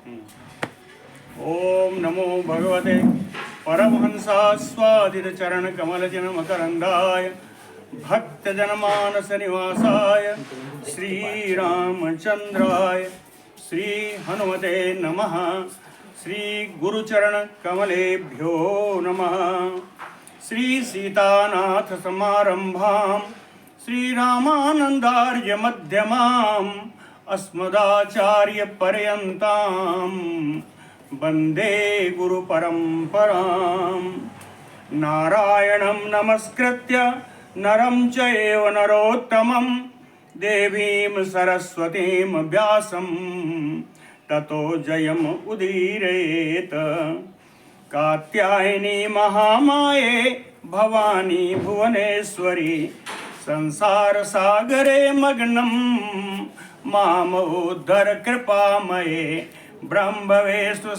ओम नमो भगवते परमहंसास्वादित चरण कमल जन मकरंदाय भक्तजनमानस निवासाय श्री रामचंद्राय श्री हनुमते नमः। श्री गुरुचरण कमलेभ्यो नमः। श्री सीतानाथ समारंभां श्री रामानंदार्य मध्यमाम् अस्मदाचार्य पर्यन्तां वन्दे गुरु परंपरां। नारायणं नमस्कृत्य नरं चैव नरोत्तमं देवीं सरस्वतीं व्यासं ततो जयम् उदीरयेत्। कात्यायनी महामाये भवानी भुवनेश्वरी संसार सागरे मग्नं मामोद्धर कृपामये। ब्रह्मवेस्तु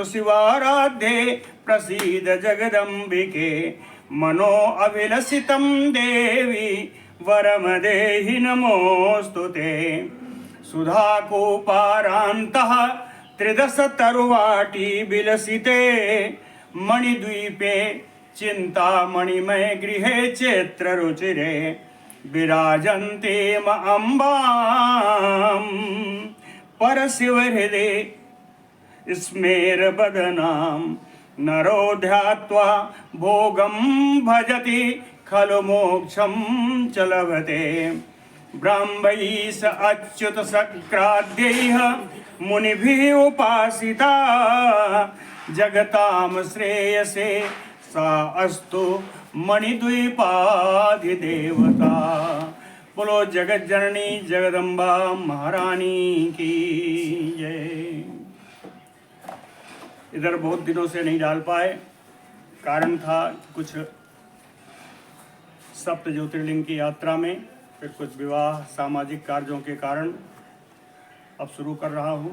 शिवाराध्ये प्रसीद जगदम्बिके। मनो अभिलषितं देवी वरम देहि नमोस्तुते। सुधाकूपारान्तः त्रिदश तरुवाटी विलसिते मणिद्वीपे चिंतामणिमय गृहे चैत्र रुचिरे विराजन्तीम अम्बां परशिव हृदे स्मेरबदनां। नरो ध्यात्वा भोगं भजति खलु मोक्षं च लभते। ब्रह्मैष अच्युत सक्राद्यैः मुनिभिः उपासिता जगतां श्रेयसे सा अस्तु मणिद्वीपाधिदेवता। बोलो जगत जननी जगदम्बा महारानी की जय। इधर बहुत दिनों से नहीं डाल पाए, कारण था कुछ सप्त ज्योतिर्लिंग की यात्रा में, फिर कुछ विवाह सामाजिक कार्यों के कारण अब शुरू कर रहा हूँ।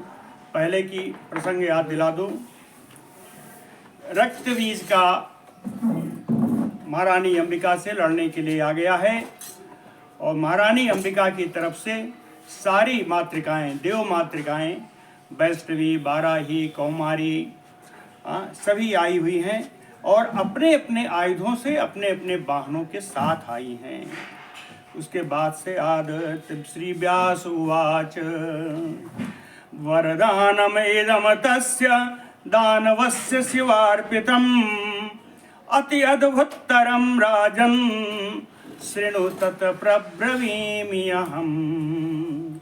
पहले की प्रसंग याद दिला दूँ। रक्त बीज का महारानी अंबिका से लड़ने के लिए आ गया है और महारानी अंबिका की तरफ से सारी मातृकाएं, देव मातृकाएं, वैष्णवी, बाराही, कौमारी सभी आई हुई हैं और अपने अपने आयुधों से अपने अपने वाहनों के साथ आई हैं। उसके बाद से आदत श्री व्यास उवाच वरदानमेदं तस्य दानवस्य शिवार्पितम् अति अद्भुततरं राजन् शृणु तत् प्रब्रवीमि अहम्।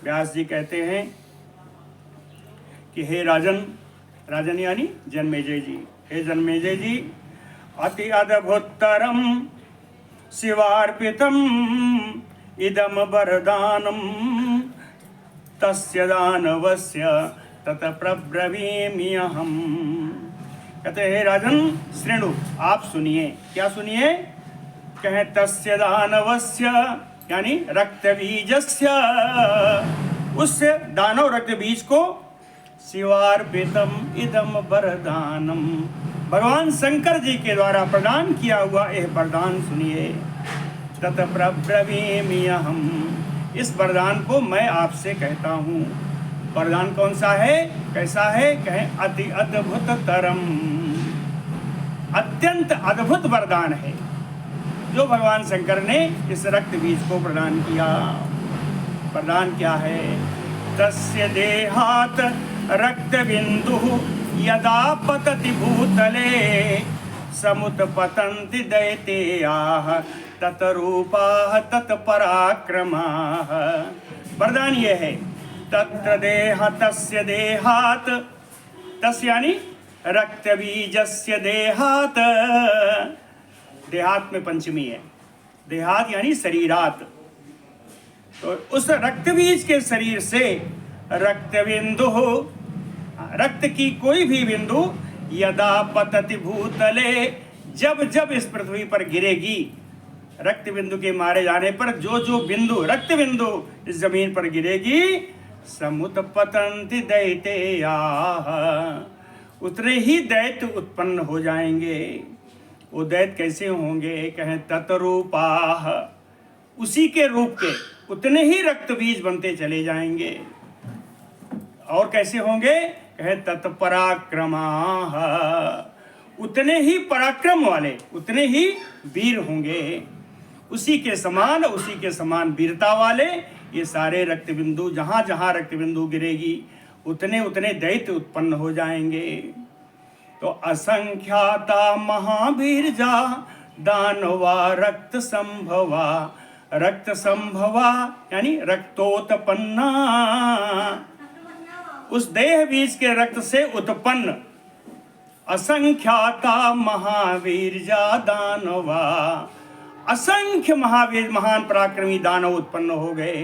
व्यास जी कहते हैं कि हे राजन, राजन यानी जन्मेजय जी, हे जन्मेजय जी, अति अद्भुततरं शिवार्पितम् इदं वरदानं तस्य दानवस्य तत् प्रब्रवीमि अहम्। कहते हैं राजन श्रेणु, आप सुनिए। क्या सुनिए? कहे तस्य दानवस्य यानी रक्त बीजस्य, उस दानव रक्त बीज को शिवार्पितम इदम वरदानम, भगवान शंकर जी के द्वारा प्रदान किया हुआ यह वरदान सुनिए। तत प्रब्रवीमि अहम्, इस वरदान को मैं आपसे कहता हूँ। वरदान कौन सा है, कैसा है? कहें अति अद्भुततरम, अत्यंत अद्भुत वरदान है जो भगवान शंकर ने इस रक्त बीज को प्रदान किया। वरदान क्या है? तस्य देहात रक्त बिंदु यदा पतति भूतले समुत्पतन्ति दैतेयाः ततरूपाः तत्पराक्रमाः। वरदान ये है तत्र देह तस्य देहात, तस्य यानी रक्त बीजस्य देहात, देहात में पंचमी है, देहात यानी शरीरात, तो उस रक्त बीज के शरीर से रक्त बिंदु, रक्त की कोई भी बिंदु, यदा पतति भूतले, जब जब इस पृथ्वी पर गिरेगी, रक्त बिंदु के मारे जाने पर जो जो बिंदु, रक्त बिंदु इस जमीन पर गिरेगी, समुत्पतन्ति दैतेयाः, उतने ही दैत्य उत्पन्न हो जाएंगे। वो दैत्य कैसे होंगे? कहें ततरूपाः, उसी के रूप के, उतने ही रक्त बीज बनते चले जाएंगे। और कैसे होंगे? कहे तत्पराक्रमा, उतने ही पराक्रम वाले, उतने ही वीर होंगे। उसी के समान वीरता वाले ये सारे रक्त बिंदु, जहां जहां रक्त बिंदु गिरेगी उतने उतने दैत्य उत्पन्न हो जाएंगे। तो असंख्याता महावीरजा दानवा रक्त संभवा यानी रक्तोत्पन्ना, उस देह बीज के रक्त से उत्पन्न असंख्याता महावीरजा दानवा, असंख्य महावीर महान पराक्रमी दानव उत्पन्न हो गए।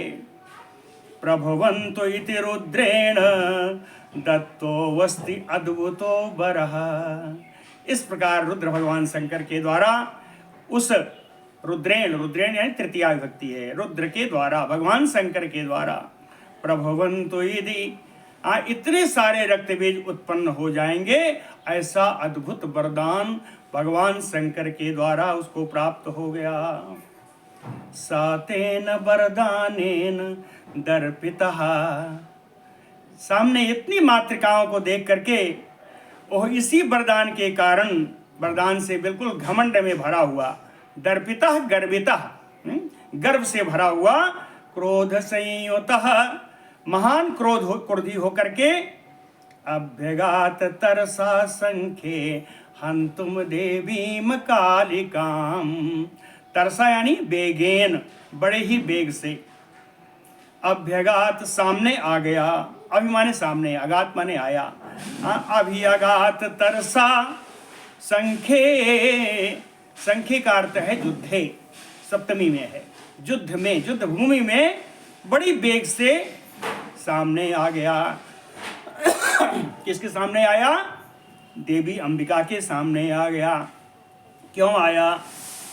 प्रभवन्तो इति रुद्रेण दत्तो वस्ति अद्भुतो बरह। इस प्रकार रुद्र भगवान शंकर के द्वारा उस रुद्रेण यानी तृतीया विभक्ति है, रुद्र के द्वारा, भगवान शंकर के द्वारा प्रभवन्तो यदि इतने सारे रक्त बीज उत्पन्न हो जाएंगे, ऐसा अद्भुत वरदान भगवान शंकर के द्वारा उसको प्राप्त हो गया। सातेन वरदानेन दर्पितः, सामने इतनी मातृकाओं को देख करके वह इसी वरदान के कारण, वरदान से बिल्कुल घमंड में भरा हुआ, दर्पितः गर्वितः, गर्व से भरा हुआ, क्रोध संयुतः, महान क्रोधी होकर के अभ्यगात तरसा संखे हंतुम देवीम कालिकाम, तरसा यानी बेगेन, बड़े ही बेग से, अभ्यगात सामने आ गया, अभि माने सामने, अगात माने आया, अभिअगात तरसा संखे, संखे का अर्थ है युद्धे, सप्तमी में है, युद्ध में, युद्ध भूमि में बड़ी बेग से सामने आ गया। किसके सामने आया? देवी अंबिका के सामने आ गया। क्यों आया?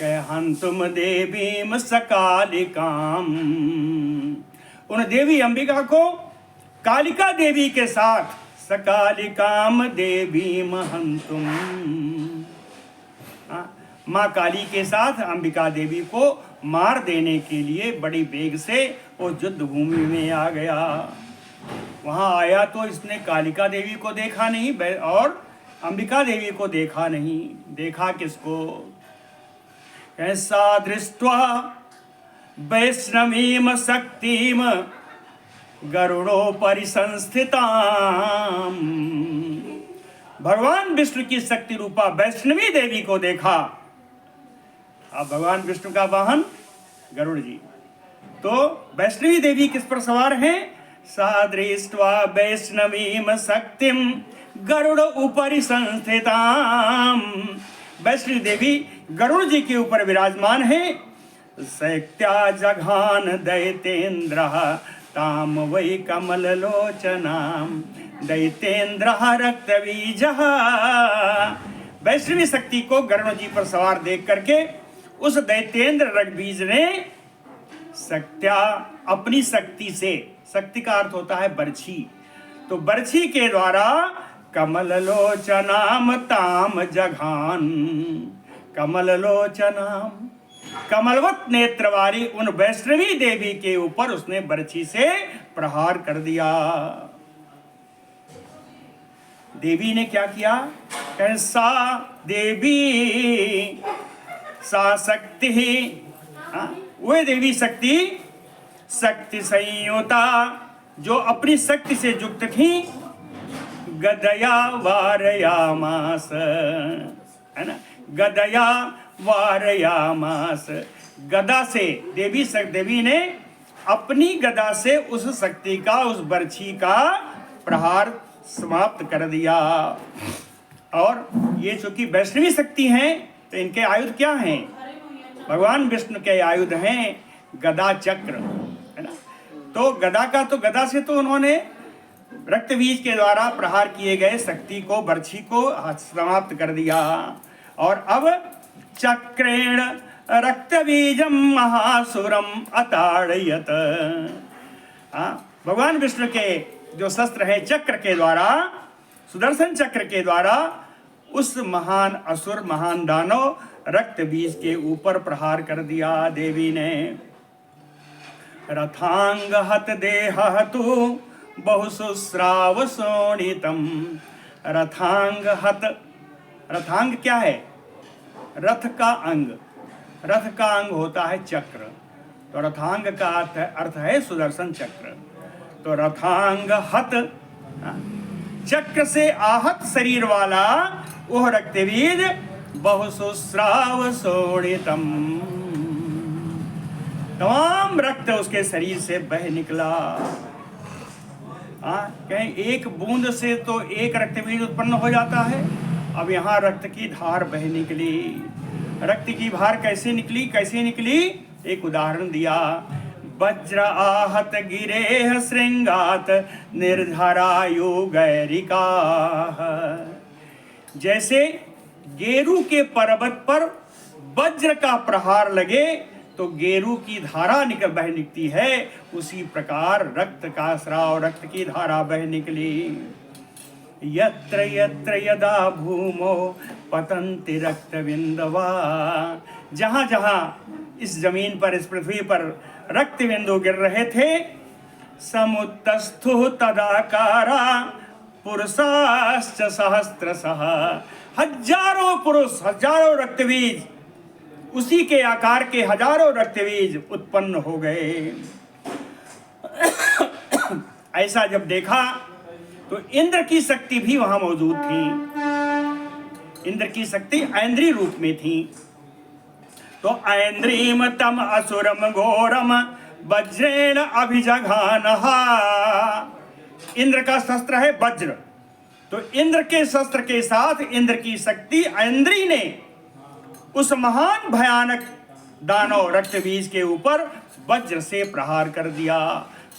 कह हंतुम देवीम सकालिकाम, उन देवी अंबिका को कालिका देवी के साथ, सकालिकाम देवीम हंतुम, माँ काली के साथ अंबिका देवी को मार देने के लिए बड़ी वेग से वो युद्ध भूमि में आ गया। वहां आया तो इसने कालिका देवी को देखा नहीं और अंबिका देवी को देखा नहीं। देखा किसको? ऐसा दृष्ट्वा वैष्णवीम शक्तिम गरुड़ो परिसंस्थिताम, भगवान विष्णु की शक्ति रूपा वैष्णवी देवी को देखा। अब भगवान विष्णु का वाहन गरुड़ जी, तो वैष्णवी देवी किस पर सवार हैं? सादृष्ट्वा वैष्णवीम शक्तिम गरुड़ उपरि संस्थिताम, वैष्णवी देवी गरुड़ जी के ऊपर विराजमान है। शक्त्या जघान दैतेन्द्र ताम वै कमल लोचनाम, दैतेन्द्र रक्तबीज, वैष्णवी शक्ति को गरुड़ जी पर सवार देख करके उस दैतेंद्र रक्तबीज ने शक्त्या, अपनी शक्ति से, शक्ति का अर्थ होता है बर्छी, तो बर्छी के द्वारा कमल लोचनाम ताम जघान, कमल लोचनाम, कमलवत नेत्र वाली उन वैष्णवी देवी के ऊपर उसने बर्छी से प्रहार कर दिया। देवी ने क्या किया? कैसा देवी सा शक्ति, वह देवी शक्ति, शक्ति संयुता जो अपनी शक्ति से युक्त थी, गदया वारयामास, है ना, गदया वारयामास, गदा से देवी ने अपनी गदा से उस शक्ति का, उस बर्छी का प्रहार समाप्त कर दिया। और ये चूंकि वैष्णवी शक्ति हैं तो इनके आयुध क्या हैं? भगवान विष्णु के आयुध हैं गदा चक्र, है ना। तो गदा से तो उन्होंने रक्तबीज के द्वारा प्रहार किए गए शक्ति को, बर्छी को समाप्त कर दिया। और अब चक्रेण रक्तबीजम महासुरम अताड़यत, भगवान विष्णु के जो शस्त्र है चक्र के द्वारा, सुदर्शन चक्र के द्वारा उस महान असुर, महान दानव रक्त बीज के ऊपर प्रहार कर दिया देवी ने। रथांग हत देह तु बहुशुश्राव शोणितम। रथांग हत, रथांग क्या है? रथ का अंग। रथ का अंग होता है चक्र, तो रथांग का अर्थ है सुदर्शन चक्र। तो रथांग हत, चक्र से आहत शरीर वाला वह रक्तबीज बहुशुश्राव शोणितम, तमाम रक्त उसके शरीर से बह निकला। कहीं एक बूंद से तो एक रक्तबीज उत्पन्न हो जाता है, अब यहाँ रक्त की धार बह निकली। रक्त की धार कैसे निकली? कैसे निकली? एक उदाहरण दिया, वज्र आहत गिरेह श्रृंगात निर्धरायु गैरिका। जैसे गेरू के पर्वत पर वज्र का प्रहार लगे तो गेरू की धारा बह निकलती है, उसी प्रकार रक्त का स्राव, रक्त की धारा बह निकली। यत्र यत्र यदा भूमो पतन्ति रक्त बिंदवा, जहाँ जहाँ इस जमीन पर, इस पृथ्वी पर रक्त बिंदु गिर रहे थे, समुत्तस्थु तदाकारा पुरुषाश्च सहस्त्रशः, हजारों पुरुष, हजारों रक्तबीज, उसी के आकार के हजारों रक्तबीज उत्पन्न हो गए। ऐसा जब देखा तो इंद्र की शक्ति भी वहां मौजूद थी। इंद्र की शक्ति ऐन्द्री रूप में थी। तो ऐन्द्रीम तम असुरम घोरम वज्रेण अभिजघानहा। इंद्र का शस्त्र है वज्र, तो इंद्र के शस्त्र के साथ इंद्र की शक्ति ऐन्द्री ने उस महान भयानक दानव रक्तबीज के ऊपर वज्र से प्रहार कर दिया।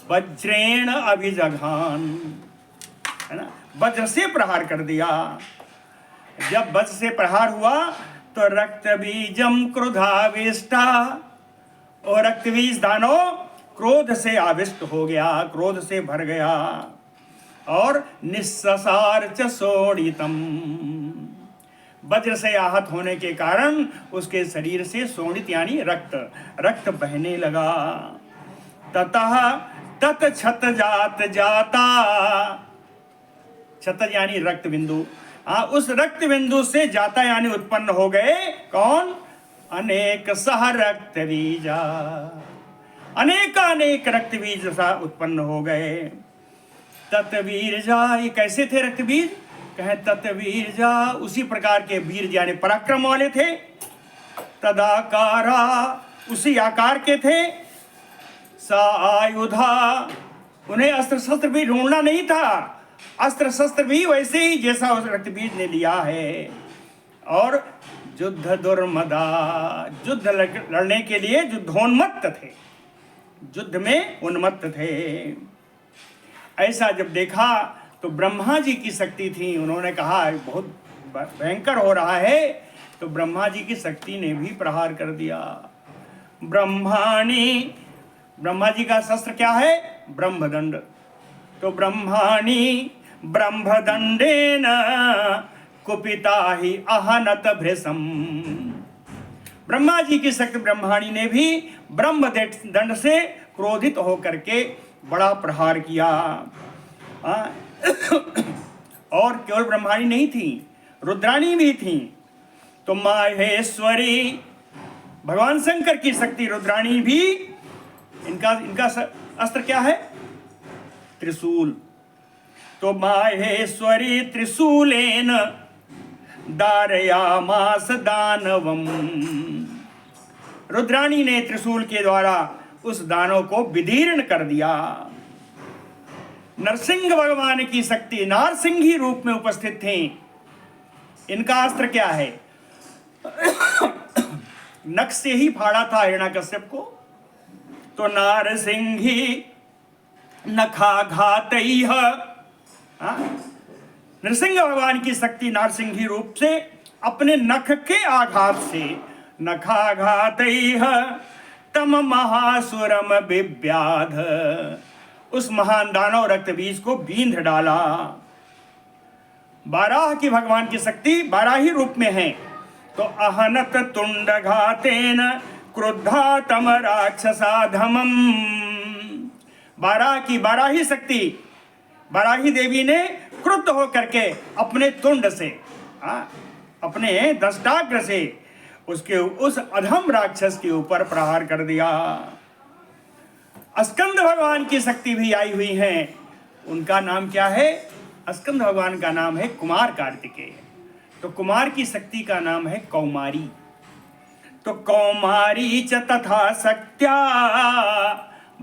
वज्रेण अभिजघान, है ना, वज्र से प्रहार कर दिया। जब वज्र से प्रहार हुआ तो रक्तबीजम क्रोधाविष्टा, और रक्तबीज दानव क्रोध से आविष्ट हो गया, क्रोध से भर गया। और निस्ससार च शोणितम, वज्र से आहत होने के कारण उसके शरीर से शोणित यानी रक्त बहने लगा। ततः तत छत जात जाता, छत यानी रक्त बिंदु, उस रक्त बिंदु से जाता यानी उत्पन्न हो गए कौन? अनेक सह रक्त बीजा, अनेक रक्त बीज उत्पन्न हो गए। तत्वीरजा, ये कैसे थे रक्त बीज? कहें तत्वीरजा, उसी प्रकार के वीर यानी पराक्रम वाले थे। तदाकारा, उसी आकार के थे। सा आयुधा, उन्हें अस्त्र शस्त्र भी ढूंढना नहीं था, अस्त्र शस्त्र भी वैसे ही जैसा उस रक्तबीज ने लिया है। और युद्ध दुर्मदा, युद्ध लड़ने के लिए युद्धोन्मत्त थे, युद्ध में उन्मत्त थे। ऐसा जब देखा तो ब्रह्मा जी की शक्ति थी, उन्होंने कहा बहुत भयंकर हो रहा है, तो ब्रह्मा जी की शक्ति ने भी प्रहार कर दिया। ब्रह्माणी, ब्रह्मा जी का शस्त्र क्या है? ब्रह्मदंड। तो ब्रह्माणी ब्रह्मदंडेन कुपिता ही अहनत भृशम, ब्रह्मा जी की शक्ति ब्रह्माणी ने भी ब्रह्मदंड से क्रोधित होकर के बड़ा प्रहार किया। और केवल ब्रह्माणी नहीं थी, रुद्राणी भी थी। तो माहेश्वरी, भगवान शंकर की शक्ति रुद्राणी भी, इनका अस्त्र क्या है? त्रिशूल। तो माहेश्वरी त्रिशूलेन दारयामास दानवम, रुद्राणी ने त्रिशूल के द्वारा उस दानव को विदीर्ण कर दिया। नरसिंह भगवान की शक्ति नारसिंही रूप में उपस्थित थी। इनका अस्त्र क्या है? नख से ही फाड़ा था हिरण्याकश्यप को। तो नारसिंही नखाघातैः, नरसिंह भगवान की शक्ति नारसिंही रूप से अपने नख के आघात से, नखाघातैः तम महासुरम विव्याध, उस महान दानव रक्तबीज को बींध डाला। बाराह की भगवान की शक्ति बाराही रूप में है। तो अहनत तुंड घातेन क्रुद्धा तम राक्षसाधमम, बारह की बाराही शक्ति बाराही देवी ने क्रुद्ध होकर के अपने तुंड से, अपने दष्टाग्र से उसके उस अधम राक्षस के ऊपर प्रहार कर दिया। स्कंद भगवान की शक्ति भी आई हुई है। उनका नाम क्या है? स्कंद भगवान का नाम है कुमार कार्तिकेय। तो कुमार की शक्ति का नाम है कौमारी। तो कौमारी च तथा शक्त्या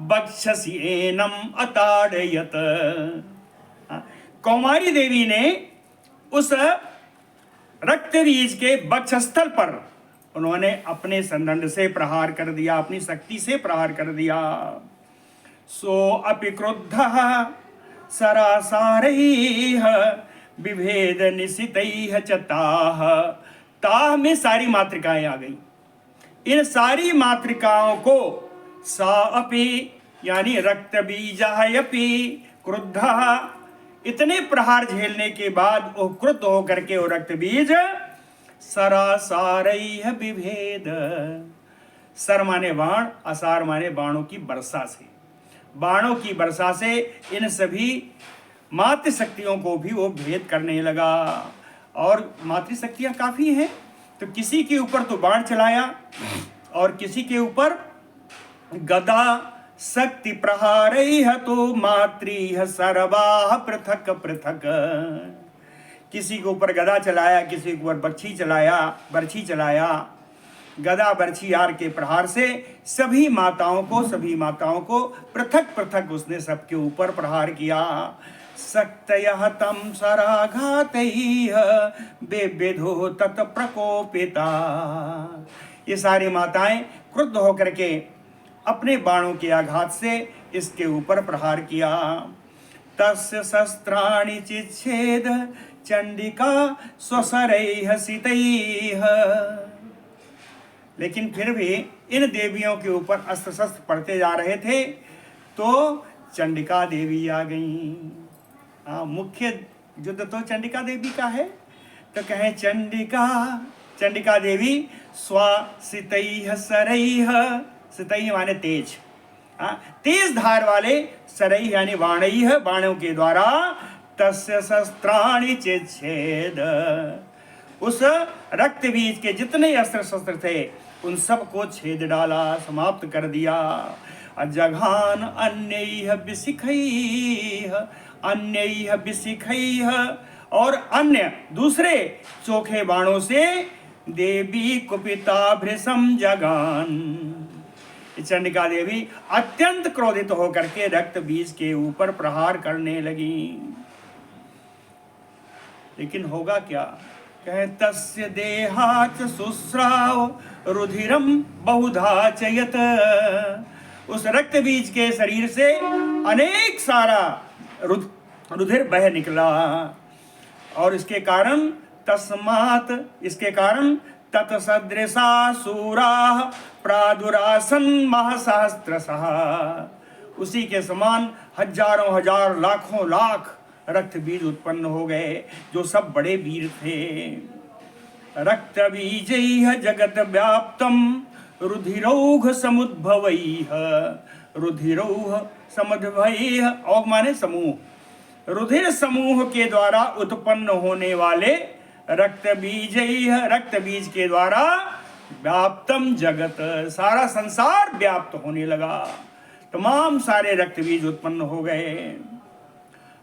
बक्षसी एनम अताड़यत। कौमारी देवी ने उस रक्तबीज के वक्षस्थल पर उन्होंने अपने संदंड से प्रहार कर दिया, अपनी शक्ति से प्रहार कर दिया। सो अपि क्रुद्धः सरासारैः विभेद निशितैः च ताः। ताः में सारी मातृकाएं आ गई। इन सारी मातृकाओं को सा अपि यानी रक्तबीजः क्रुद्धः, इतने प्रहार झेलने के बाद वो क्रुद्ध होकर के वो रक्तबीज सरासारैः विभेद। सर माने बाण, असार माने बाणों की वर्षा से, बाणों की वर्षा से इन सभी मातृशक्तियों को भी वो भेद करने लगा। और मातृशक्तियां काफी हैं, तो किसी के ऊपर तो बाण चलाया और किसी के ऊपर गदा शक्ति प्रहारैः तो मातृः सर्वाः पृथक पृथक। किसी के ऊपर गदा चलाया, किसी के ऊपर बर्छी चलाया। गदा बर्छी आर के प्रहार से सभी माताओं को पृथक पृथक उसने सबके ऊपर प्रहार किया। शक्तयः तं सराघातैः बेविधो तत् प्रकोपिता। ये सारी माताएं क्रुद्ध होकर के अपने बाणों के आघात से इसके ऊपर प्रहार किया। तस्य शस्त्राणि चिच्छेद चंडिका स्वसरैः सितैः। लेकिन फिर भी इन देवियों के ऊपर अस्त्र शस्त्र पड़ते जा रहे थे तो चंडिका देवी आ गई। मुख्य युद्ध तो चंडिका देवी का है, तो कहें चंडिका देवी स्वासितैः सरैः। सितैः माने तेज, तेज धार वाले, सरैः यानी बाणैः बाणों के द्वारा, तस्य शस्त्राणि चिच्छेद। उस रक्तबीज के जितने अस्त्र शस्त्र थे उन सब को छेद डाला, समाप्त कर दिया। अजघान अन्यैः विशिखैः, और अन्य दूसरे चोखे बाणों से देवी कुपिता भृशम जगान। चंडिका देवी अत्यंत क्रोधित होकर के रक्त बीज के ऊपर प्रहार करने लगी। लेकिन होगा क्या? कहे तस्य देहाच शुश्राव रुधिरम बहुधा चयत। उस रक्त बीज के शरीर से अनेक सारा रुधिर बह निकला और इसके कारण तत्सदृशा सूराः प्रादुरासन महसहस्रशः। उसी के समान हजारों हजार लाखों लाख रक्त बीज उत्पन्न हो गए जो सब बड़े वीर थे। रक्त बीजैः जगत व्याप्तम रुधिरौघ समुद्भवैः। रुधिरौघ समुद्भवैः, औघ माने समूह, रुधिर समूह के द्वारा उत्पन्न होने वाले रक्त बीज के द्वारा व्याप्तम जगत, सारा संसार व्याप्त होने लगा। तमाम सारे रक्त बीज उत्पन्न हो गए।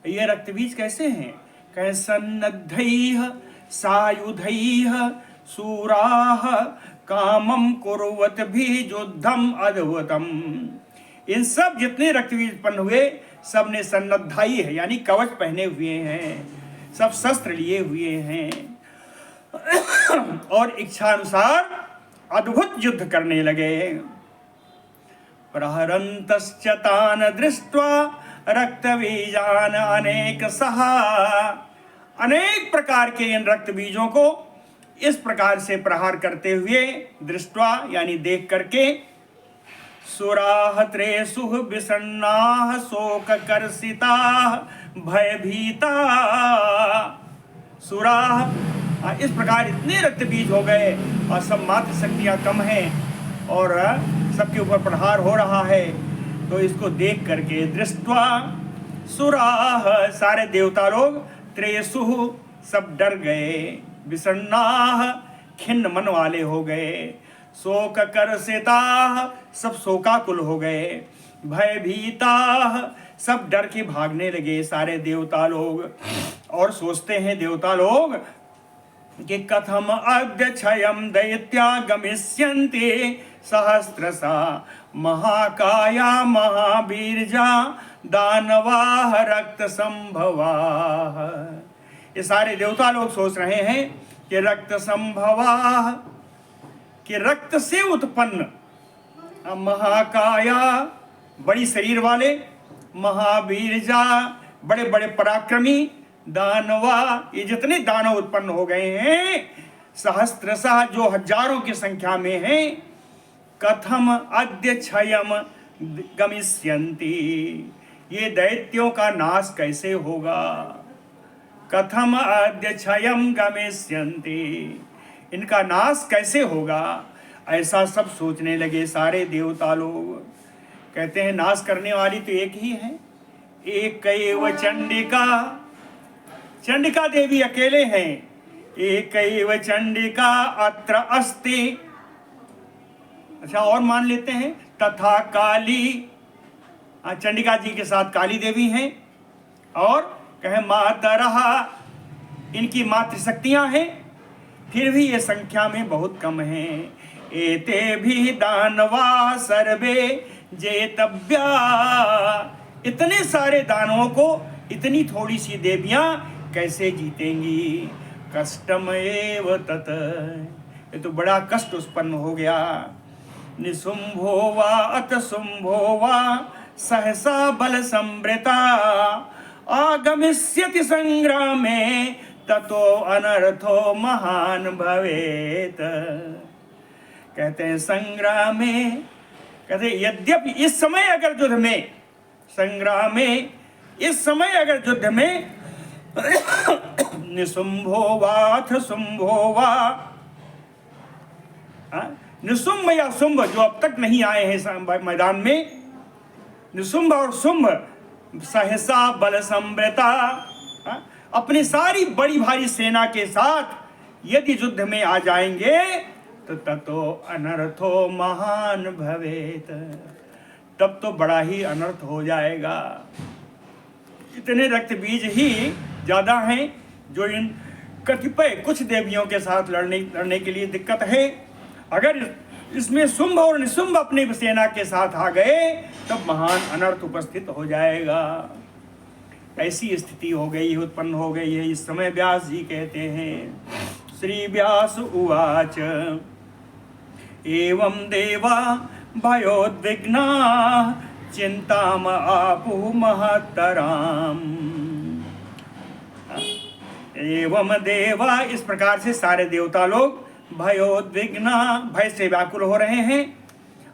ये रक्त बीज कैसे हैं? कहे सन्नद्धैः सायुधैः सूराः कामम कुर्वत भी युद्धम अद्भुतम। इन सब जितने रक्त बीज उत्पन्न हुए सब ने सन्नद्धाई है यानी कवच पहने हुए हैं, सब शस्त्र लिए हुए हैं और इच्छानुसार अद्भुत युद्ध करने लगे। प्रहरन्तश्च तान् दृष्ट्वा रक्तबीजान् अनेक सहा। अनेक प्रकार के इन रक्त बीजों को इस प्रकार से प्रहार करते हुए, दृष्ट्वा यानी देख करके, सुराः त्रेषुः विषण्णाः शोककर्षिताः भयभीता। सुराः इस प्रकार इतने रक्त बीज हो गए और सब मात्र शक्तियाँ कम हैं और सबके ऊपर प्रहार हो रहा है। तो इसको देख करके दृष्ट्वा सुराह, सारे देवता लोग, त्रेसु, सब डर गए, विषण्णाः, खिन्न मन वाले हो गए, शोक कर्षिताः, सब शोकाकुल हो गए, भयभीताः, सब डर के भागने लगे सारे देवता लोग। और सोचते हैं देवता लोग कि कथम अद्य क्षयं दैत्या गमिष्यन्ति सहस्रशा महाकाया महावीर्जा दानवाः रक्त संभवाः। ये सारे देवता लोग सोच रहे हैं कि रक्त संभवाः, कि रक्त से उत्पन्न, महाकाया, बड़ी शरीर वाले, महावीरजा, बड़े बड़े पराक्रमी, दानवा, ये जितने दानव उत्पन्न हो गए हैं, सहस्त्रशः, जो हजारों की संख्या में हैं, कथम अद्य क्षयम गमिष्यन्ति, ये दैत्यों का नाश कैसे होगा, कथम अद्य क्षयम गमिष्यन्ति, इनका नाश कैसे होगा, ऐसा सब सोचने लगे सारे देवता लोग। कहते हैं नाश करने वाली तो एक ही है, एकैव चंडिका, चंडिका देवी अकेले हैं, एकैव चंडिका अत्र अस्ति, अच्छा और मान लेते हैं, तथा काली, चंडिका जी के साथ काली देवी हैं, और कहे मातरः, इनकी मातृशक्तियां हैं, फिर भी ये संख्या में बहुत कम हैं। एते भी दानवा सर्वे जेतव्या, इतने सारे दानवों को इतनी थोड़ी सी देवियां कैसे जीतेंगी, कष्टम एव तत्, ये तो बड़ा कष्ट उत्पन्न हो गया। निशुंभो वा अत शुंभो वा सहसा बल संवृता आगमिष्यति संग्रामे ततो अनर्थो महान भवेत। कहते हैं संग्राम में, कहते यद्यपि इस समय अगर युद्ध में, संग्राम में इस समय अगर युद्ध में निशुंभो वाथ शुंभो वा, निशुंभ या शुंभ जो अब तक नहीं आए हैं मैदान में, निशुंभ और शुंभ सहसा बल संवृता, अपनी सारी बड़ी भारी सेना के साथ यदि युद्ध में आ जाएंगे तो ततो अनर्थो महान भवेत, तब तो बड़ा ही अनर्थ हो जाएगा। इतने रक्त बीज ही ज्यादा हैं जो इन कतिपय कुछ देवियों के साथ लड़ने के लिए दिक्कत है। अगर इसमें शुंभ और निशुंभ अपनी सेना के साथ आ गए तब महान अनर्थ उपस्थित हो जाएगा। ऐसी स्थिति हो गई, उत्पन्न हो गई है। इस समय व्यास जी कहते हैं, श्री व्यास उवाच एवं देवा भयोद्विग्ना चिंताम आपुः महत्तराम। एवं देवा, इस प्रकार से सारे देवता लोग भयोद्विग्ना, भय से व्याकुल हो रहे हैं,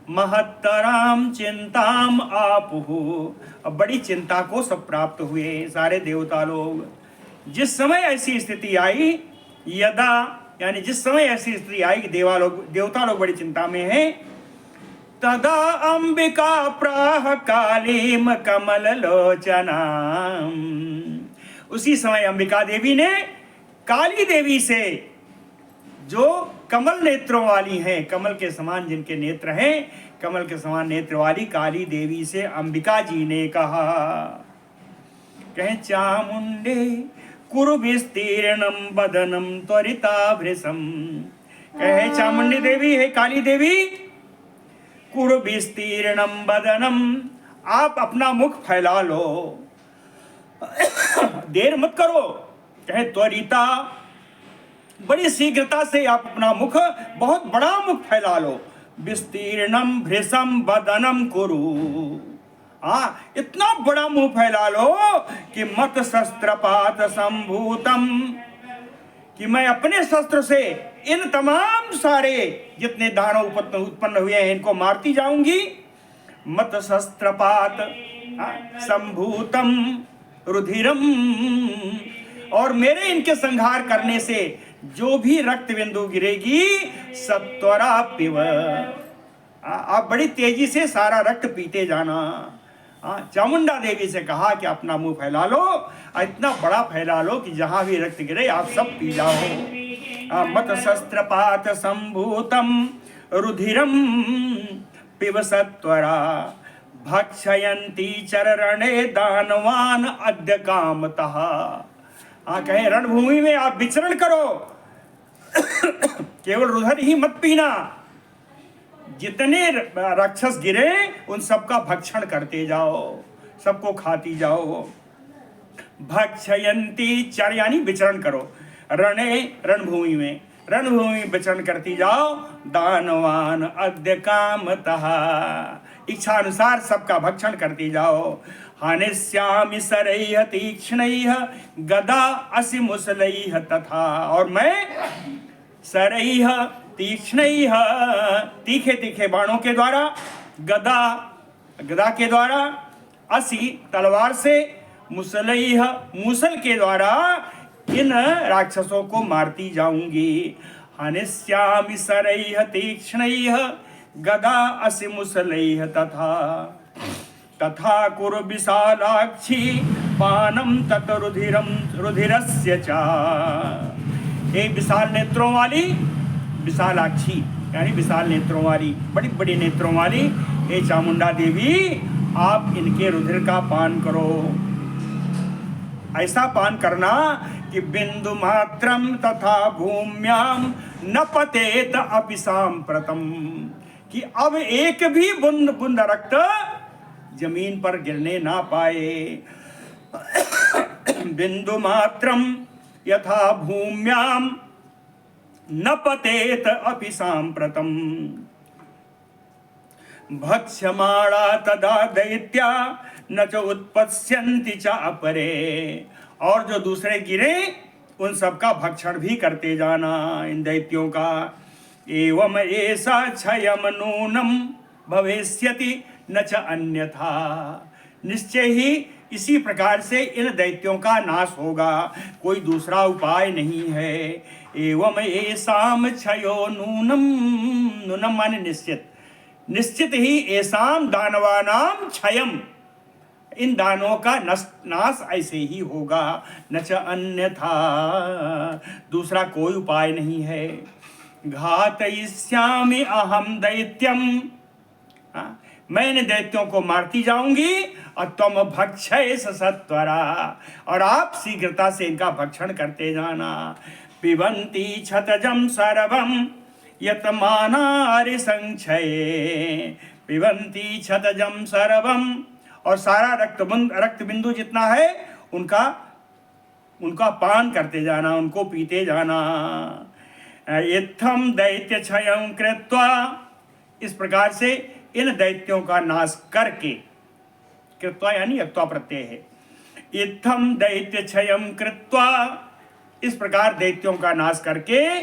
महत्तराम चिंताम आपुः, बड़ी चिंता को सब प्राप्त हुए सारे देवता लोग। जिस समय ऐसी स्थिति आई, यदा यानी जिस समय ऐसी स्थिति आई कि देवता लोग बड़ी चिंता में हैं, तदा अंबिका प्राह कालीम कमल लोचनाम, उसी समय अंबिका देवी ने काली देवी से, जो कमल नेत्रों वाली हैं, कमल के समान जिनके नेत्र हैं, कमल के समान नेत्र वाली काली देवी से अंबिका जी ने कहा, कहें चामुंडे कुरु विस्तीर्णम बदनम त्वरिता भृशम, कहे चामुंडी देवी है काली देवी, कुरु विस्तीर्णम बदनम, आप अपना मुख फैला लो, देर मत करो, कहे त्वरिता, बड़ी शीघ्रता से आप अपना मुख, बहुत बड़ा मुख फैला लो, विस्तीर्णम भृशम बदनम कुरु, इतना बड़ा मुंह फैला लो कि मत शस्त्रपात संभूतम, कि मैं अपने शस्त्र से इन तमाम सारे जितने दानव उत्पन्न हुए हैं इनको मारती जाऊंगी। मत शस्त्रपात संभूतम रुधिरम, और मेरे इनके संहार करने से जो भी रक्त बिंदु गिरेगी सत्वरा पिब, आप बड़ी तेजी से सारा रक्त पीते जाना। चामुंडा देवी से कहा कि अपना मुंह फैला लो, इतना बड़ा फैला लो कि जहां भी रक्त गिरे आप सब पी जाओ। मत शस्त्रपात संभूतम रुधिरम पिब सत्वरा भक्षयंती चरणे दानवान अद्य कामतः। कहे रणभूमि में आप विचरण करो, केवल रुधिर ही मत पीना, जितने राक्षस गिरे उन सबका भक्षण करते जाओ, सबको खाती जाओ। भक्षयंती चर यानी विचरण करो, रणे रणभूमि में, रणभूमि विचरण करती जाओ। दानवान अद्य कामतः, इच्छा अनुसार सबका भक्षण करती जाओ। हानिस्यामि सरैः तीक्ष्णैः गदा असि मुसलैः तथा, और मैं सरैः तीक्ष्णैः तीखे तीखे बाणों के द्वारा, गदा के द्वारा, असि तलवार से, मुसलैः मूसल के द्वारा इन राक्षसों को मारती जाऊंगी। हनिष्यामि सरैः तीक्ष्णैः गदा असि मुसलैः तथा तथा कुरु विशालाक्षी पानम तत रुधिरस्य च। एक विशाल नेत्रों वाली, विशालाक्षी यानी विशाल नेत्रों वाली, बड़ी बड़ी नेत्रों वाली हे चामुंडा देवी, आप इनके रुधिर का पान करो। ऐसा पान करना कि बिंदु मात्रम तथा भूम्याम न पतेत अपि सांप्रतम, कि अब एक भी बूंद बूंद रक्त जमीन पर गिरने ना पाए। बिंदु मात्रम यथा भूम्याम न पतेत अपि सांप्रतम भक्ष्यमाणा तदा दैत्या न च उत्पत्स्यन्ति च अपरे, और जो दूसरे गिरे उन सबका भक्षण भी करते जाना इन दैत्यों का। एवं ऐसा क्षयम नूनम भविष्यति न च अन्यथा, निश्चय ही इसी प्रकार से इन दैत्यों का नाश होगा, कोई दूसरा उपाय नहीं है। एवं ऐसाम क्षयो नूनम, नूनम माने निश्चित, निश्चित ही ऐसाम दानवानाम क्षयम, इन दानों का नाश ऐसे ही होगा। न च अन्यथा, दूसरा कोई उपाय नहीं है। घातयिष्यामि अहम दैत्यम, मैं इन दैत्यों को मारती जाऊंगी। और तुम भक्षय सत्वरा, और आप शीघ्रता से इनका भक्षण करते जाना। पिबंती क्षतजम सर्वम यतमानारि संक्षये, पिबंती क्षतजम सर्वम, और सारा रक्त बिंदु जितना है उनका पान करते जाना, उनको पीते जाना। इत्थम दैत्य क्षयं कृत्वा, इस प्रकार से इन दैत्यों का नाश करके, कृत्वा यानी अक्त्वा प्रत्यय है। इत्थम दैत्य क्षयं कृत्वा, इस प्रकार दैत्यों का नाश करके,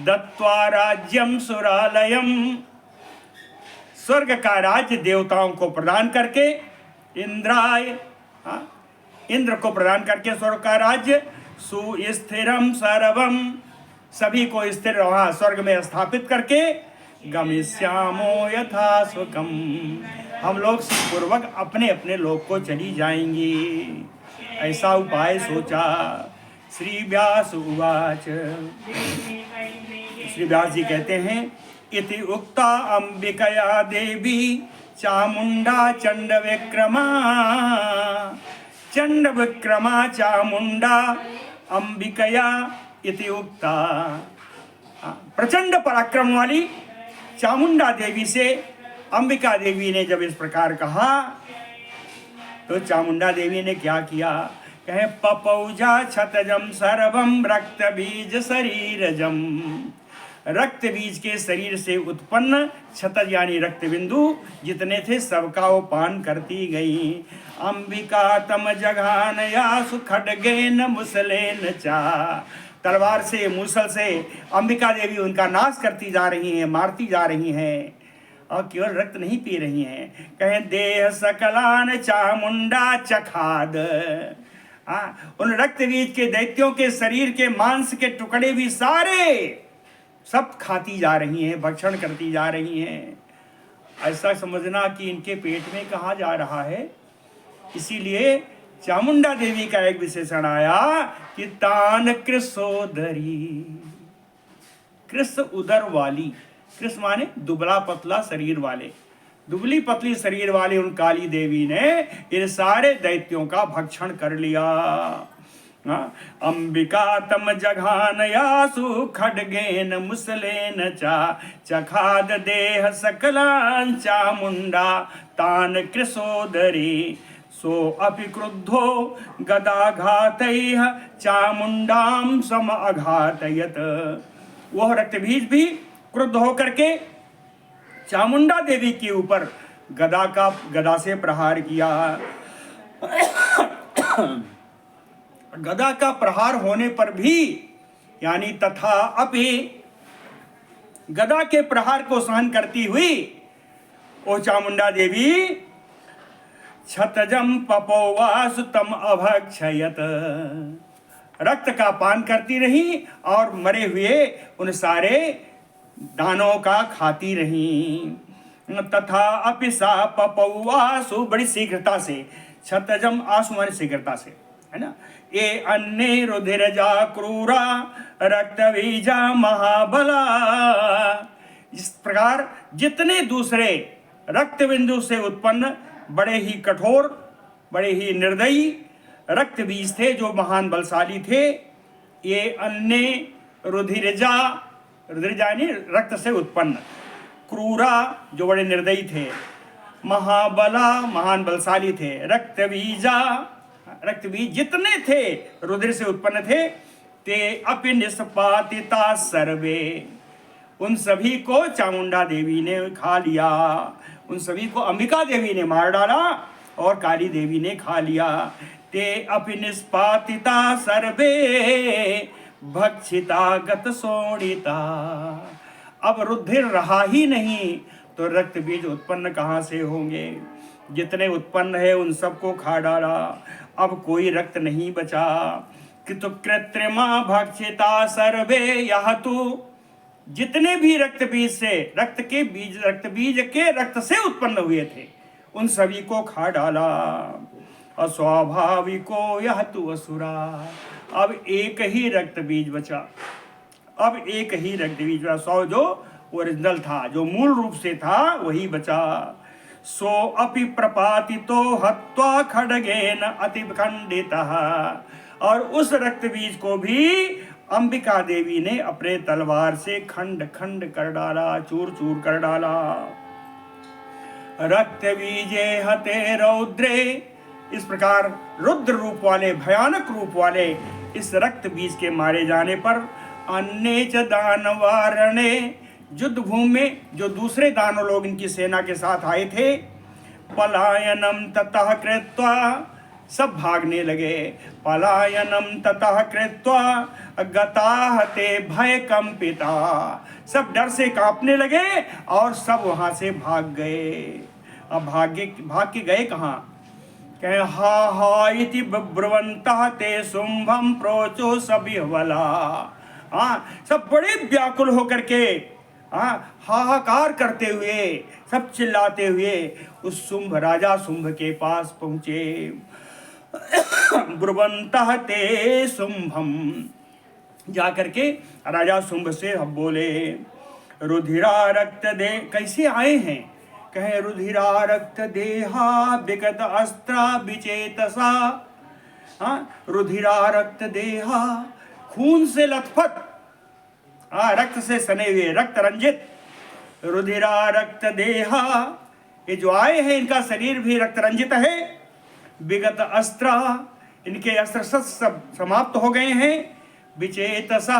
दत्त्वा राज्यम सुरालयम, स्वर्ग का राज्य देवताओं को प्रदान करके, इंद्राय, इंद्र को प्रदान करके स्वर्ग का राज्य, सुस्थिरम सर्वम, सभी को स्थिर वहाँ स्वर्ग में स्थापित करके, गमिष्यामो यथा सुखम, हम लोग सुखपूर्वक अपने अपने लोक को चली जाएंगी। ऐसा उपाय सोचा। श्री व्यास उवाच, श्री व्यास जी कहते हैं, इति उक्ता अंबिकया देवी चामुंडा चंड विक्रमा चामुंडा अंबिकया इति उक्ता। प्रचंड पराक्रम वाली चामुंडा देवी से अंबिका देवी ने जब इस प्रकार कहा, तो चामुंडा देवी ने क्या किया? कहे पपौजा क्षतजम सर्वम रक्त बीज शरीरजम, रक्त बीज के शरीर से उत्पन्न क्षतज यानी रक्त बिंदु जितने थे सबका वो पान करती गई। अंबिका तम जघान यासु खड्गेन मुसलेन चा, तलवार से मूसल से अंबिका देवी उनका नाश करती जा रही हैं, मारती जा रही हैं, और केवल रक्त नहीं पी रही हैं। कहें देह सकलान चामुंडा चखाद, उन रक्त बीज के दैत्यों के शरीर के मांस के टुकड़े भी सारे सब खाती जा रही हैं, भक्षण करती जा रही हैं। ऐसा समझना कि इनके पेट में कहाँ जा रहा है। इसीलिए चामुंडा देवी का एक विशेषण आया कि तान कृशोदरी, कृष उदर वाली, कृष माने दुबला पतला शरीर वाले, दुबली पतली शरीर वाले उन काली देवी ने इन सारे दैत्यों का भक्षण कर लिया। अंबिका तम जघानयासु खड्गेन मुसलेन चा चखाद देह सकलां चामुंडा तान कृशोदरी सो अपि क्रुद्धो गदाघातैः चामुंडां सम अघातयत। वह रक्तबीज भी क्रुद्ध होकर के चामुंडा देवी के ऊपर गदा से प्रहार किया। गदा का प्रहार होने पर भी, यानी तथा अपि, गदा के प्रहार को सहन करती हुई वो चामुंडा देवी क्षतजम पपोवासु तम अभक्षयत, रक्त का पान करती रही और मरे हुए उन सारे दानों का खाती रही। तथा अपि सा पपौवासु, बड़ी शीघ्रता से, क्षतजम आसु माने शीघ्रता से, है ना। ये अन्य रुधिरजा क्रूरा रक्तबीजा महाबला, इस प्रकार जितने दूसरे रक्त बिंदु से उत्पन्न बड़े ही कठोर, बड़े ही निर्दयी रक्त बीज थे जो महान बलशाली थे। ये अन्य रुधिरजा, रुधिरजा यानी रक्त से उत्पन्न, क्रूरा जो बड़े निर्दयी थे, महाबला महान बलशाली थे, रक्तबीजा, रक्तबीज जितने थे रुधिर से उत्पन्न थे, ते अपि निष्पातिता सर्वे, उन सभी को चामुंडा देवी ने खा लिया। उन सभी को अंबिका देवी ने मार डाला और काली देवी ने खा लिया। ते अपि निष्पातिता सर्वे भक्षिता गत सोणिता। अब रुधिर रहा ही नहीं तो रक्त बीज उत्पन्न कहाँ से होंगे। जितने उत्पन्न है उन सबको खा डाला, अब कोई रक्त नहीं बचा। किंतु कृत्रिमा भक्षिता सर्वे, यह तो जितने भी रक्त बीज से, रक्त बीज के रक्त से उत्पन्न हुए थे उन सभी को खा डाला। अस्वाभाविको यह तो असुरा, अब एक ही रक्त बीज बचा, अब एक ही रक्त बीज बचा। 100 जो ओरिजिनल था, जो मूल रूप से था, वही बचा। सो अपि प्रपातितो हत्वा खड्गेन अतिखंडितः, और उस रक्त बीज को भी अंबिका देवी ने अपने तलवार से खंड खंड कर डाला, चूर चूर कर डाला। रक्त बीजे हते रौद्रे, इस प्रकार रुद्र रूप वाले, भयानक रूप वाले इस रक्त बीज के मारे जाने पर अन्य च दानवारणे, युद्ध भूमि में जो दूसरे दानव लोग इनकी सेना के साथ आए थे, पलायनम ततः कृत्वा, सब भागने लगे। पलायनम ततः कृत्वा गताहते भय कंपिता, सब डर से कांपने लगे और सब वहां से भाग गए। अब भाग के गए कहाँ? कहे हा हा इति ब्रुवन्तः ते शुंभम प्रोचो सबिहवला। सब बड़े व्याकुल होकर के हाहाकार करते हुए, सब चिल्लाते हुए उस शुंभ, राजा शुंभ के पास पहुंचे। ब्रुवन्तः ते शुंभम, जाकर के राजा शुंभ से हम बोले, रुधिरा रक्त दे, कैसे आए हैं? कहे रुधिरा रक्त देहा विगत अस्त्रा विचेतसा। रुधिरा रक्त देहा, खून से लथपथ, रक्त से सने हुए, रक्त रंजित। रुधिरा रक्त देहा, ये जो आए हैं इनका शरीर भी रक्त रंजित है। विगत अस्त्रा, इनके अस्त्र सब समाप्त हो गए हैं। विचेतसा,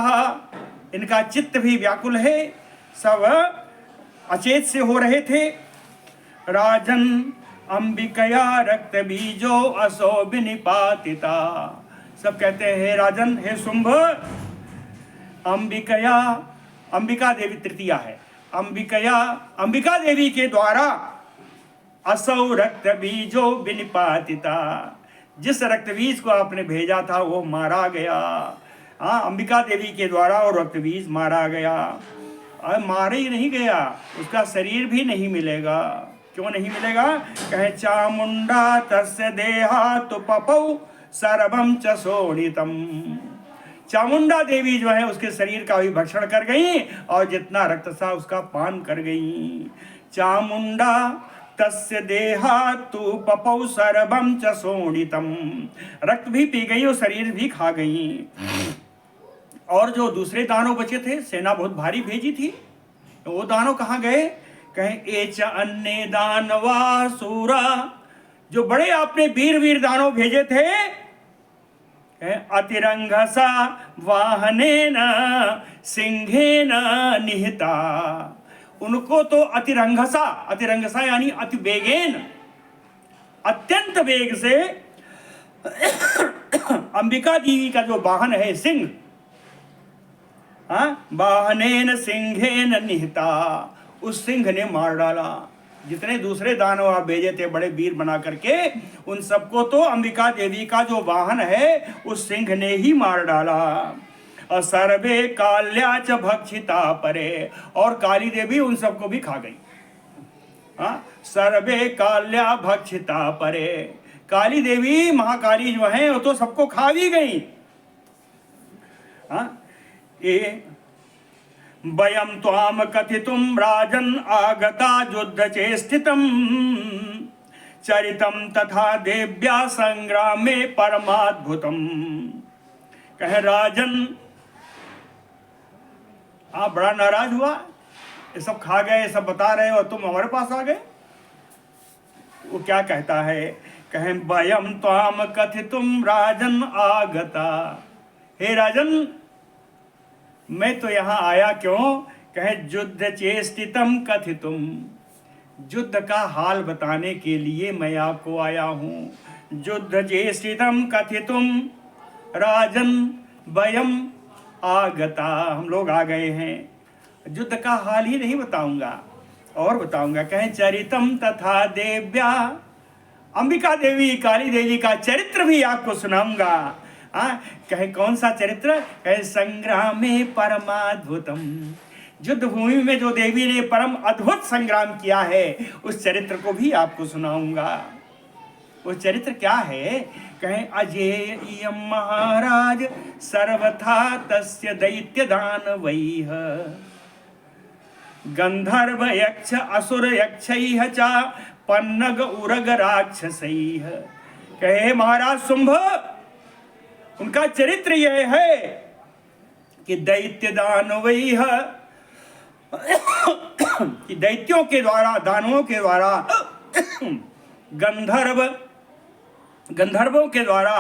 इनका चित्त भी व्याकुल है, सब अचेत से हो रहे थे। राजन अंबिकया रक्त बीजो असो विनिपातिता, सब कहते हैं राजन, हे शुंभ, अंबिकया, अंबिका देवी तृतीया है, अंबिका देवी के द्वारा असौ रक्त बीजो विनिपातिता, जिस रक्त बीज को आपने भेजा था वो मारा गया। अंबिका देवी के द्वारा वो रक्त बीज मारा गया। और मारे ही नहीं गया, उसका शरीर भी नहीं मिलेगा। क्यों नहीं मिलेगा? कहे चामुंडा तस्य देहा तो पपौ सर्वम च शोणितम। चामुंडा देवी जो है उसके शरीर का भी भक्षण कर गई और जितना रक्त था उसका पान कर गई। चामुंडा तस्य देहा तु पपौ सर्वम च शोणितम। रक्त भी पी गई और शरीर भी खा गई। और जो दूसरे दानव बचे थे, सेना बहुत भारी भेजी थी, तो वो दानव कहाँ गए? कहें एच अन्य दानवा सूरा, जो बड़े आपने वीर वीर दानव भेजे थे, अतिरंघसा वाहनेन सिंहेन निहता, उनको तो अतिरंघसा यानी अति वेगेन, अत्यंत वेग से अंबिका देवी का जो वाहन है सिंह, वाहनेन सिंहेन निहता, उस सिंह ने मार डाला। जितने दूसरे दानव आप भेजे थे बड़े वीर बना करके, उन सबको तो अंबिका देवी का जो वाहन है उस सिंह ने ही मार डाला। और सर्वे काल्या च भक्षिता परे, और काली देवी उन सबको भी खा गई। सर्वे काल्या भक्षिता परे, काली देवी महाकाली जो है वो तो सबको खा भी गई। वयम त्वाम कथितुम राजन आगता युद्ध चेष्टितम चरितम तथा देव्या संग्रामे परमाद्भुतम। कहे राजन, आप बड़ा नाराज हुआ, ये सब खा गए, सब बता रहे हो, तुम हमारे पास आ गए। वो क्या कहता है? कहे वयम त्वाम कथितुम राजन आगता, हे राजन मैं तो यहाँ आया क्यों? कहे युद्ध चेष्टितम कथितुम, युद्ध का हाल बताने के लिए मैं आपको आया हूँ। युद्ध चेष्टितम कथितुम राजन वयम आगता, हम लोग आ गए हैं। युद्ध का हाल ही नहीं बताऊंगा और बताऊंगा। कहे चरितम तथा देव्या, अंबिका देवी काली देवी का चरित्र भी आपको सुनाऊंगा। कहे कौन सा चरित्र? कहे संग्रामे परमाद्भुतम, युद्ध भूमि में जो देवी ने परम अद्भुत संग्राम किया है उस चरित्र को भी आपको सुनाऊंगा। वो चरित्र क्या है? कहे अजेयम महाराज सर्वथा तस्य दैत्य दानवैः गंधर्व यक्ष असुर यक्षैः च पन्नग उरग राक्षसैः। कहे महाराज शुंभ, उनका चरित्र यह है कि दैत्य दानवैः, कि दैत्यों के द्वारा, दानवों के द्वारा, गंधर्वों के द्वारा,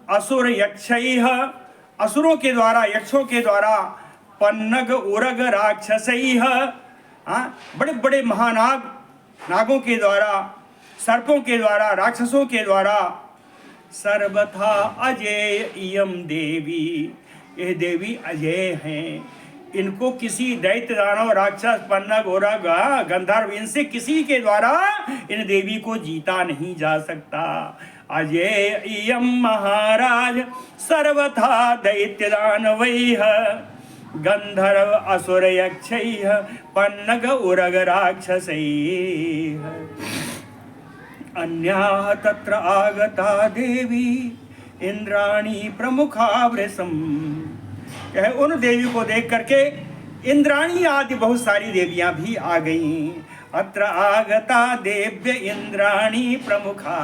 असुर यक्षैः, असुरों के द्वारा, यक्षों के द्वारा, पन्नग उरग राक्षसैः, बड़े बड़े महानाग, नागों के द्वारा, सर्पों के द्वारा, राक्षसों के द्वारा, सर्वथा अजेय इयम देवी, ये देवी अजेय हैं। इनको किसी दैत्य दानव राक्षस पन्नग उरग गंधर्व, इनसे किसी के द्वारा इन देवी को जीता नहीं जा सकता। अजेय इयम महाराज सर्वथा दैत्य दानवैः गंधर्व असुर यक्षैः पन्नग उरग राक्षसैः। अन्याः तत्र आगता देवी इंद्राणी प्रमुखा वृषम। कहे उन देवी को देख करके इंद्राणी आदि बहुत सारी देवियां भी आ गईं। अत्र आगता देव्य इंद्राणी प्रमुखा,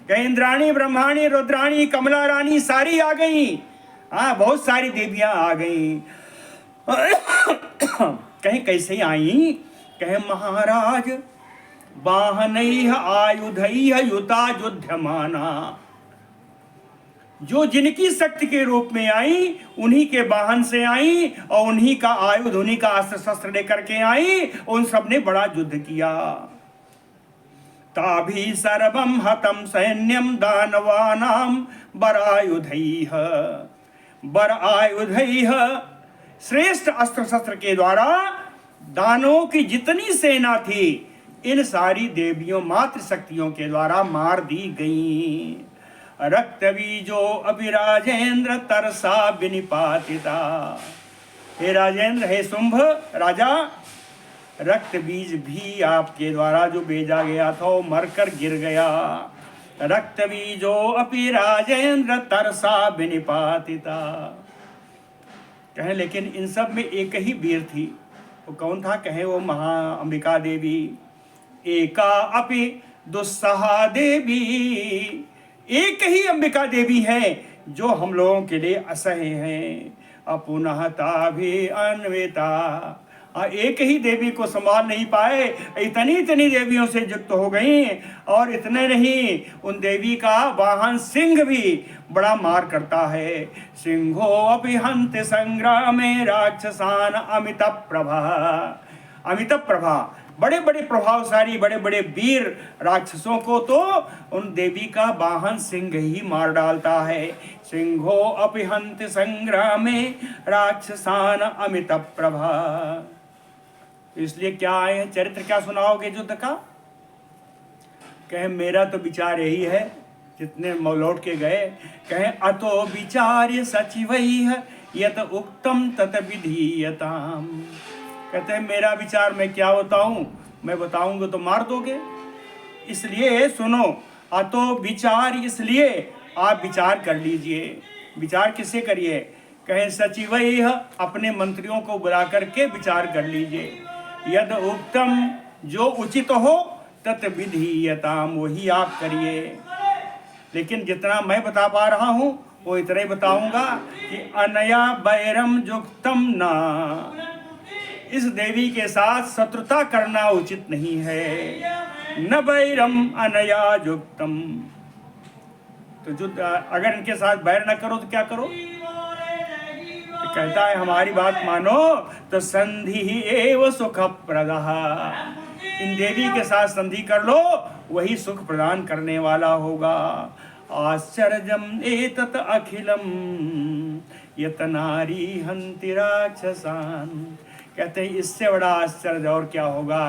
कहे इंद्राणी ब्रह्माणी रुद्राणी कमला रानी सारी आ गईं। बहुत सारी देवियां आ गईं। कहे कैसे आई? कहे महाराज वाहनैः आयुधैः युता युध्यमाना, जो जिनकी शक्ति के रूप में आई उन्हीं के वाहन से आई और उन्हीं का आयुध, उन्हीं का अस्त्र शस्त्र लेकर के आई। उन सब ने बड़ा युद्ध किया। ताभि सर्वम हतम सैन्यम दानवानाम बरायुधैः, बरायुधैः श्रेष्ठ अस्त्र शस्त्र के द्वारा दानवों की जितनी सेना थी इन सारी देवियों मात्र शक्तियों के द्वारा मार दी गई। रक्त बीजो अभिराजेंद्र तरसा विनिपातिता, हे राजेंद्र, हे शुंभ राजा, रक्त बीज भी आपके द्वारा जो भेजा गया था वो मरकर गिर गया। रक्त बीजो अपि राजेंद्र तरसा विनिपातिता। कहें लेकिन इन सब में एक ही वीर थी, वो कौन था? कहें वो महा अंबिका देवी। एका अपि दुस्सहा देवी, एक ही अंबिका देवी है जो हम लोगों के लिए असह्य हैं। अपुनहता भी अन्विता, एक ही देवी को संभाल नहीं पाए, इतनी इतनी देवियों से युक्त हो गई। और इतने नहीं, उन देवी का वाहन सिंह भी बड़ा मार करता है। सिंहो अपि हंत संग्रामे राक्षसान अमित प्रभा। अमित प्रभा, बड़े बड़े प्रभावशाली बड़े बड़े वीर राक्षसों को तो उन देवी का वाहन सिंह ही मार डालता है। सिंहो अपि हंत संग्रामे राक्षसान अमित प्रभा। इसलिए क्या आए, चरित्र क्या सुनाओगे युद्ध का? कहे मेरा तो विचार यही है, जितने लौट के गए, कहे अतो विचार्य सचिवैः यत उक्तम तत विधीयताम। कहते हैं मेरा विचार मैं क्या बताऊं, मैं बताऊंगा तो मार दोगे, इसलिए सुनो। अतो विचार, इसलिए आप विचार कर लीजिए। विचार किससे करिए? कहें सचिवैः, अपने मंत्रियों को बुला करके विचार कर लीजिए। यद उक्तम, जो उचित हो, तत् विधीयताम, वही आप करिए। लेकिन जितना मैं बता पा रहा हूं वो इतना ही बताऊंगा कि अनया बैरम युक्तम ना, इस देवी के साथ शत्रुता करना उचित नहीं है। न बैरम अनया युक्तम, तो जो अगर इनके साथ बैर न करो तो क्या करो? तो कहता है हमारी बात मानो तो संधि एव सुख प्रदः, इन देवी के साथ संधि कर लो, वही सुख प्रदान करने वाला होगा। आश्चर्यम एतत् अखिलम यत नारी हन्ति राक्षसान। कहते हैं इससे बड़ा आश्चर्य और क्या होगा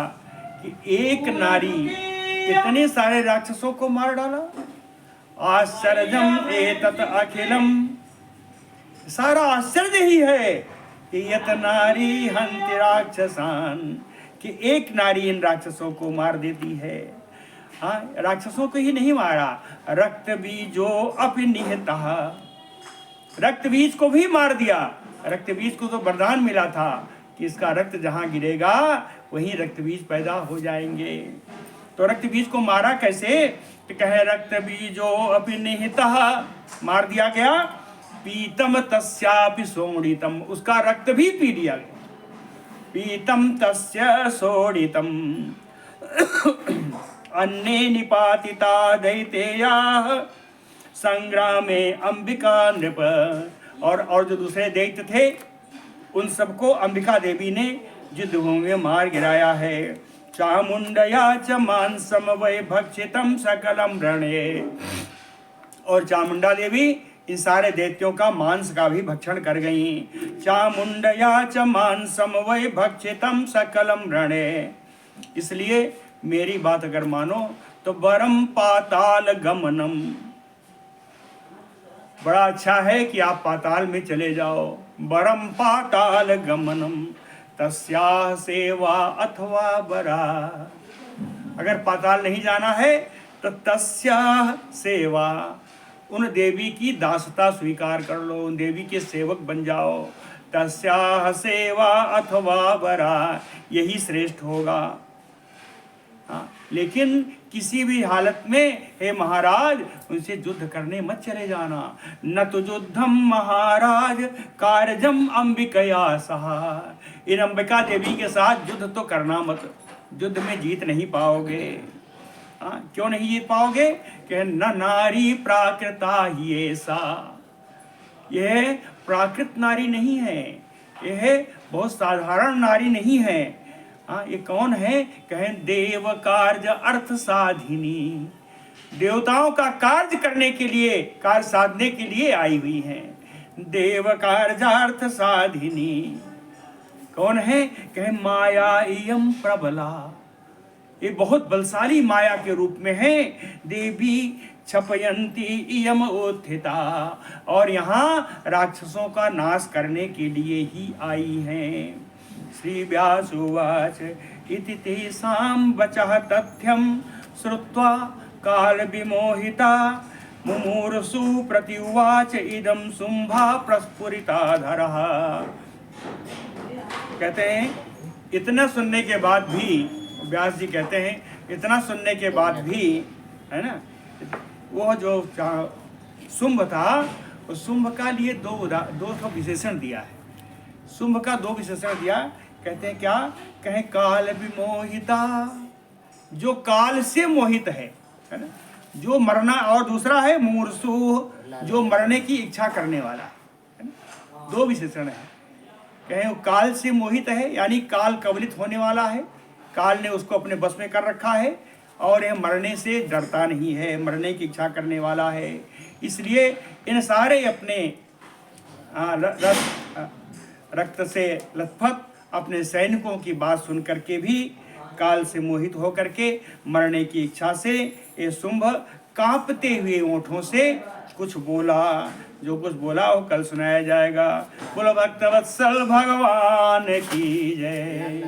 कि एक नारी इतने सारे राक्षसों को मार डाला। आश्चर्यम एतत् अखिलम, सारा आश्चर्य ही है कि यत नारी हन्ति राक्षसान, कि एक नारी इन राक्षसों को मार देती है। हाँ, राक्षसों को ही नहीं मारा, रक्त बीजो अपि निहतः, रक्त बीज को भी मार दिया। रक्त बीज को तो वरदान मिला था कि इसका रक्त जहाँ गिरेगा वहीं रक्त बीज पैदा हो जाएंगे। तो रक्त बीज को मारा कैसे? तो कहे रक्त बीजो अपि निहितः, मार दिया गया। पीतम तस्यापि शोणितम, उसका रक्त भी पी लिया गया। पीतम तस्य शोणितम अन्ने निपातिता दैतेयाः संग्रामे अंबिका नृप। और जो दूसरे दैत्य थे उन सबको अंबिका देवी ने युद्ध भूमि में मार गिराया है। चामुंडया च मांसम वै भक्षितम सकलम रणे, और चामुंडा देवी इन सारे दैत्यों का मांस का भी भक्षण कर गई। चामुंडया च मांसम वै भक्षितम सकलम रणे। इसलिए मेरी बात अगर मानो तो वरम पाताल गमनम, बड़ा अच्छा है कि आप पाताल में चले जाओ। वरम पाताल गमनम तस्याः सेवा अथवा वरा, अगर पाताल नहीं जाना है तो तस्याः सेवा, उन देवी की दासता स्वीकार कर लो, उन देवी के सेवक बन जाओ। तस्याः सेवा अथवा वरा, यही श्रेष्ठ होगा। हाँ, लेकिन किसी भी हालत में हे महाराज उनसे युद्ध करने मत चले जाना। न तो युद्धम महाराज कार्यजम अंबिकया सहा, इन अंबिका देवी के साथ युद्ध तो करना मत, युद्ध में जीत नहीं पाओगे। क्यों नहीं जीत पाओगे? कि न नारी प्राकृता ही ऐसा, यह प्राकृत नारी नहीं है, यह बहुत साधारण नारी नहीं है। ये कौन है? कहें देव कार्य अर्थ साधिनी, देवताओं का कार्य करने के लिए, कार्य साधने के लिए आई हुई हैं। देव कार्यार्थ साधिनी कौन है? कहें माया इयम प्रबला, ये बहुत बलशाली माया के रूप में है। देवी क्षपयन्ति इयम उत्थिता, और यहाँ राक्षसों का नाश करने के लिए ही आई हैं। श्री व्यासुवाच इति तेषां वचः तथ्यं श्रुत्वा काल विमोहिता मुमूर्षु प्रत्युवाच इदं शुंभा प्रस्फुरिताधरः। कहते हैं इतना सुनने के बाद भी, व्यास जी कहते हैं इतना सुनने के बाद भी, है ना, वो जो शुंभ था, उस शुंभ का लिए दो विशेषण दिया है। शुंभ का दो विशेषण दिया, कहते हैं क्या, कहें काल विमोहिता, जो काल से मोहित है ना, जो मरना, और दूसरा है मूर्छु, जो मरने की इच्छा करने वाला है ना। दो विशेषण है। कहें वो काल से मोहित है, यानी काल कवलित होने वाला है, काल ने उसको अपने बस में कर रखा है, और यह मरने से डरता नहीं है, मरने की इच्छा करने वाला है। इसलिए इन सारे अपने रक्त से लथपथ अपने सैनिकों की बात सुन करके भी काल से मोहित होकर के मरने की इच्छा से ये शुंभ कांपते हुए ओंठों से कुछ बोला। जो कुछ बोला वो कल सुनाया जाएगा। बोलो भक्तवत्सल भगवान की जय।